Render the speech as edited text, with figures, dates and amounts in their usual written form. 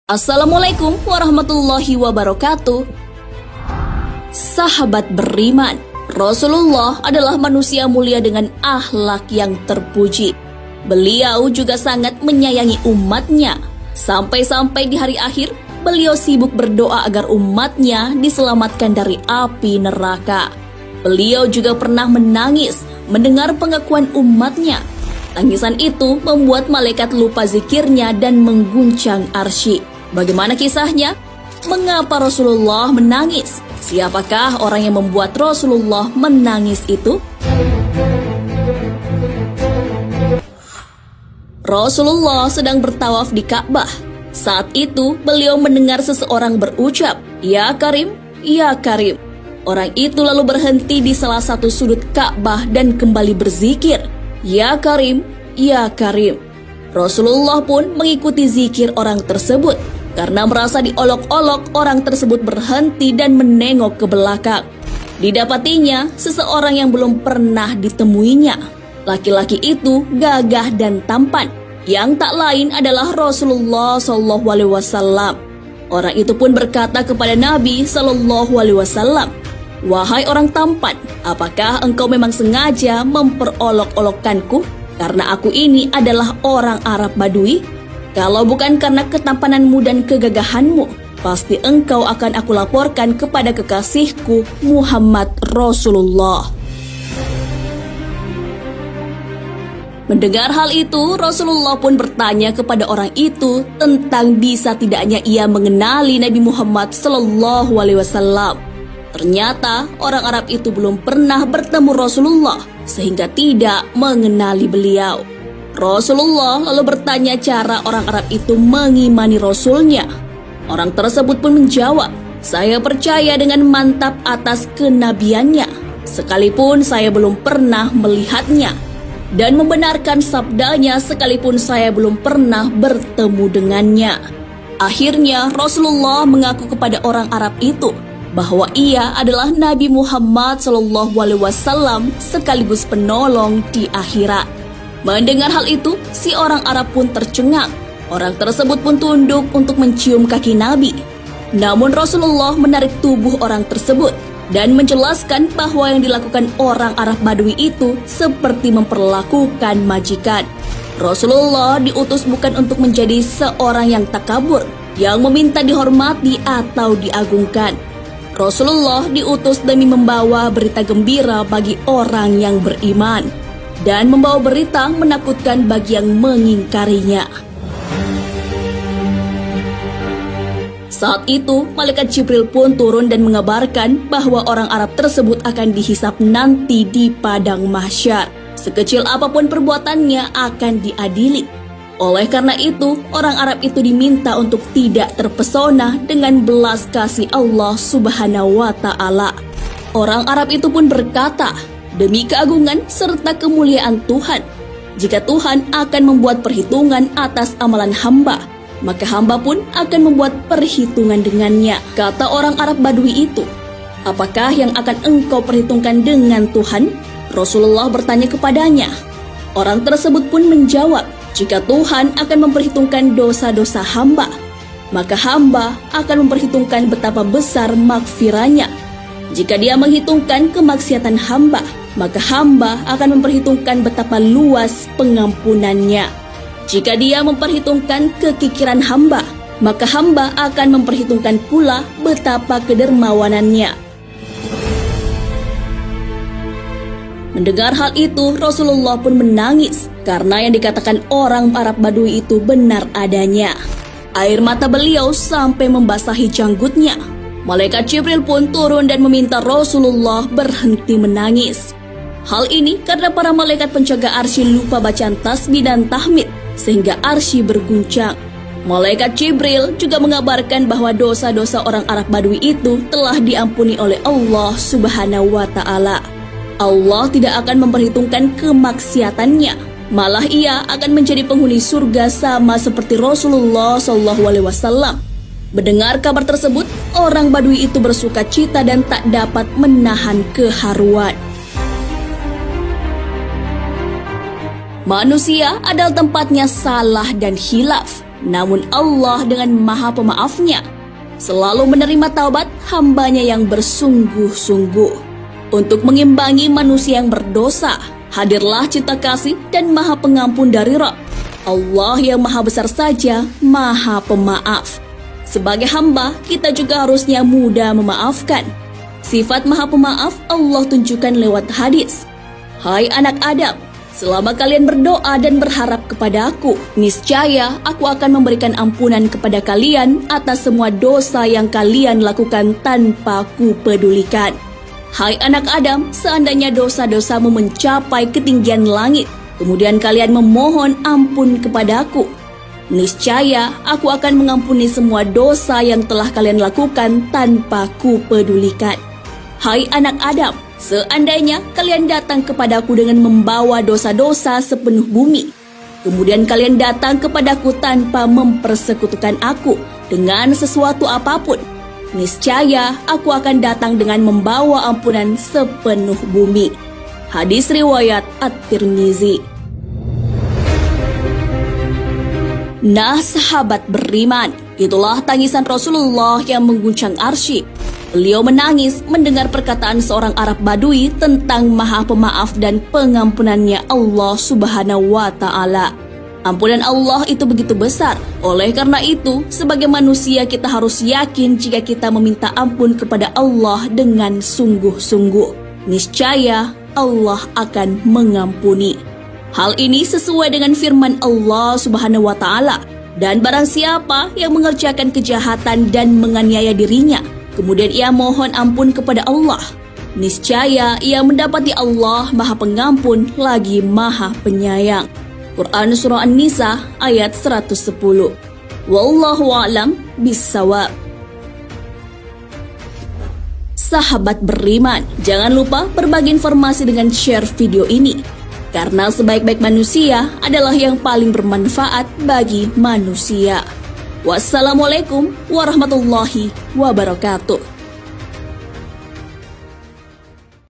Assalamualaikum warahmatullahi wabarakatuh. Sahabat beriman, Rasulullah adalah manusia mulia dengan akhlak yang terpuji. Beliau juga sangat menyayangi umatnya. Sampai-sampai di hari akhir, beliau sibuk berdoa agar umatnya diselamatkan dari api neraka. Beliau juga pernah menangis mendengar pengakuan umatnya. Tangisan itu membuat malaikat lupa zikirnya dan mengguncang arsy. Bagaimana kisahnya? Mengapa Rasulullah menangis? Siapakah orang yang membuat Rasulullah menangis itu? Rasulullah sedang bertawaf di Ka'bah. Saat itu beliau mendengar seseorang berucap, "Ya Karim, ya Karim." Orang itu lalu berhenti di salah satu sudut Ka'bah dan kembali berzikir, "Ya Karim, ya Karim." Rasulullah pun mengikuti zikir orang tersebut. Karena merasa diolok-olok, orang tersebut berhenti dan menengok ke belakang. Didapatinya seseorang yang belum pernah ditemuinya. Laki-laki itu gagah dan tampan, yang tak lain adalah Rasulullah SAW. Orang itu pun berkata kepada Nabi SAW, "Wahai orang tampan, apakah engkau memang sengaja memperolok-olokkanku? Karena aku ini adalah orang Arab Badui. Kalau bukan karena ketampananmu dan kegagahanmu, pasti engkau akan aku laporkan kepada kekasihku Muhammad Rasulullah." Mendengar hal itu, Rasulullah pun bertanya kepada orang itu tentang bisa tidaknya ia mengenali Nabi Muhammad SAW. Ternyata orang Arab itu belum pernah bertemu Rasulullah sehingga tidak mengenali beliau. Rasulullah lalu bertanya cara orang Arab itu mengimani Rasulnya. Orang tersebut pun menjawab, "Saya percaya dengan mantap atas kenabiannya, sekalipun saya belum pernah melihatnya, dan membenarkan sabdanya sekalipun saya belum pernah bertemu dengannya." Akhirnya Rasulullah mengaku kepada orang Arab itu bahwa ia adalah Nabi Muhammad SAW sekaligus penolong di akhirat. Mendengar hal itu, si orang Arab pun tercengang. Orang tersebut pun tunduk untuk mencium kaki Nabi. Namun Rasulullah menarik tubuh orang tersebut dan menjelaskan bahwa yang dilakukan orang Arab Badui itu seperti memperlakukan majikan. Rasulullah diutus bukan untuk menjadi seorang yang takabur, yang meminta dihormati atau diagungkan. Rasulullah diutus demi membawa berita gembira bagi orang yang beriman dan membawa berita menakutkan bagi yang mengingkarinya. Saat itu, malaikat Jibril pun turun dan mengabarkan bahwa orang Arab tersebut akan dihisap nanti di padang mahsyar. Sekecil apapun perbuatannya akan diadili. Oleh karena itu, orang Arab itu diminta untuk tidak terpesona dengan belas kasih Allah Subhanahu wa Ta'ala. Orang Arab itu pun berkata, "Demi keagungan serta kemuliaan Tuhan, jika Tuhan akan membuat perhitungan atas amalan hamba, maka hamba pun akan membuat perhitungan dengannya." Kata orang Arab Badui itu, "Apakah yang akan engkau perhitungkan dengan Tuhan?" Rasulullah bertanya kepadanya. Orang tersebut pun menjawab, "Jika Tuhan akan memperhitungkan dosa-dosa hamba, maka hamba akan memperhitungkan betapa besar maghfirahnya. Jika dia menghitungkan kemaksiatan hamba, maka hamba akan memperhitungkan betapa luas pengampunannya. Jika dia memperhitungkan kekikiran hamba, maka hamba akan memperhitungkan pula betapa kedermawanannya." Mendengar hal itu, Rasulullah pun menangis karena yang dikatakan orang Arab Badui itu benar adanya. Air mata beliau sampai membasahi janggutnya. Malaikat Jibril pun turun dan meminta Rasulullah berhenti menangis. Hal ini karena para malaikat penjaga arsy lupa bacaan tasbih dan tahmid sehingga arsy berguncang. Malaikat Jibril juga mengabarkan bahwa dosa-dosa orang Arab Badui itu telah diampuni oleh Allah Subhanahu wa Ta'ala. Allah tidak akan memperhitungkan kemaksiatannya, malah ia akan menjadi penghuni surga sama seperti Rasulullah SAW. Mendengar kabar tersebut, orang Badui itu bersuka cita dan tak dapat menahan keharuan. Manusia adalah tempatnya salah dan khilaf. Namun Allah dengan Maha Pemaafnya selalu menerima taubat hambanya yang bersungguh-sungguh. Untuk mengimbangi manusia yang berdosa, hadirlah cinta kasih dan Maha Pengampun dari Rabb. Allah yang Maha Besar saja, Maha Pemaaf. Sebagai hamba, kita juga harusnya mudah memaafkan. Sifat Maha Pemaaf Allah tunjukkan lewat hadis. Hai anak Adam, selama kalian berdoa dan berharap kepada-Aku, niscaya Aku akan memberikan ampunan kepada kalian atas semua dosa yang kalian lakukan tanpa Ku pedulikan. Hai anak Adam, seandainya dosa-dosamu mencapai ketinggian langit, kemudian kalian memohon ampun kepada-Aku, niscaya Aku akan mengampuni semua dosa yang telah kalian lakukan tanpa Ku pedulikan. Hai anak Adam, seandainya kalian datang kepada-Aku dengan membawa dosa-dosa sepenuh bumi, kemudian kalian datang kepada-Aku tanpa mempersekutukan Aku dengan sesuatu apapun, niscaya Aku akan datang dengan membawa ampunan sepenuh bumi. Hadis riwayat At-Tirmizi. Nah sahabat beriman, itulah tangisan Rasulullah yang mengguncang arsy. Beliau menangis mendengar perkataan seorang Arab Badui tentang Maha Pemaaf dan pengampunannya Allah Subhanahu wa Ta'ala. Ampunan Allah itu begitu besar. Oleh karena itu, sebagai manusia kita harus yakin jika kita meminta ampun kepada Allah dengan sungguh-sungguh, niscaya Allah akan mengampuni. Hal ini sesuai dengan firman Allah Subhanahu wa Ta'ala. Dan barang siapa yang mengerjakan kejahatan dan menganiaya dirinya, kemudian ia mohon ampun kepada Allah, niscaya ia mendapati Allah Maha Pengampun lagi Maha Penyayang. Quran Surah An-Nisa ayat 110. Wallahu a'lam bissawab. Sahabat beriman, jangan lupa berbagi informasi dengan share video ini, karena sebaik-baik manusia adalah yang paling bermanfaat bagi manusia. Wassalamualaikum warahmatullahi wabarakatuh.